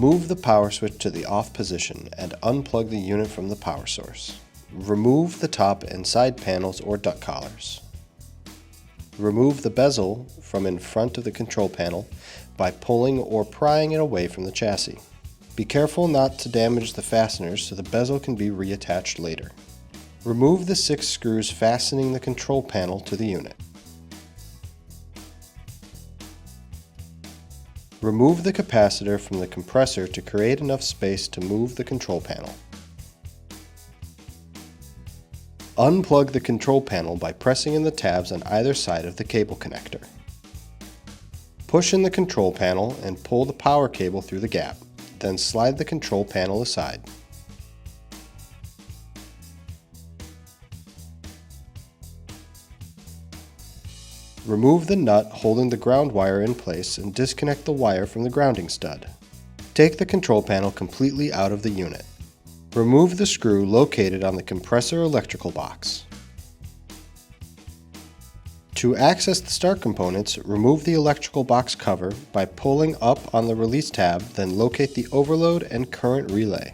Move the power switch to the off position and unplug the unit from the power source. Remove the top and side panels or duct collars. Remove the bezel from in front of the control panel by pulling or prying it away from the chassis. Be careful not to damage the fasteners so the bezel can be reattached later. Remove the 6 screws fastening the control panel to the unit. Remove the capacitor from the compressor to create enough space to move the control panel. Unplug the control panel by pressing in the tabs on either side of the cable connector. Push in the control panel and pull the power cable through the gap, then slide the control panel aside. Remove the nut holding the ground wire in place and disconnect the wire from the grounding stud. Take the control panel completely out of the unit. Remove the screw located on the compressor electrical box. To access the start components, remove the electrical box cover by pulling up on the release tab, then locate the overload and current relay.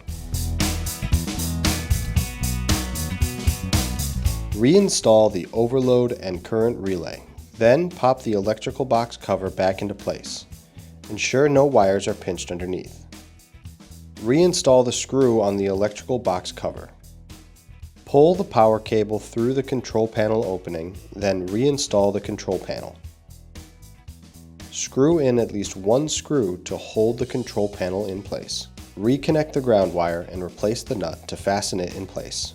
Reinstall the overload and current relay. Then pop the electrical box cover back into place. Ensure no wires are pinched underneath. Reinstall the screw on the electrical box cover. Pull the power cable through the control panel opening, then reinstall the control panel. Screw in at least 1 screw to hold the control panel in place. Reconnect the ground wire and replace the nut to fasten it in place.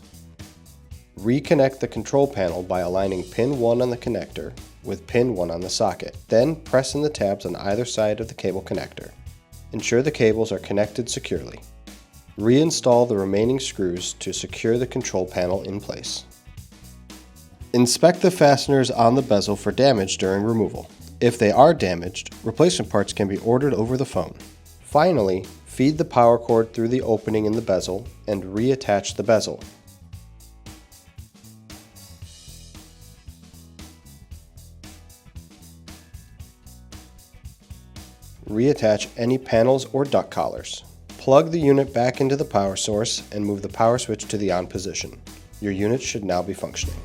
Reconnect the control panel by aligning pin 1 on the connector with pin 1 on the socket. Then press in the tabs on either side of the cable connector. Ensure the cables are connected securely. Reinstall the remaining screws to secure the control panel in place. Inspect the fasteners on the bezel for damage during removal. If they are damaged, replacement parts can be ordered over the phone. Finally, feed the power cord through the opening in the bezel and reattach the bezel. Reattach any panels or duct collars. Plug the unit back into the power source and move the power switch to the on position. Your unit should now be functioning.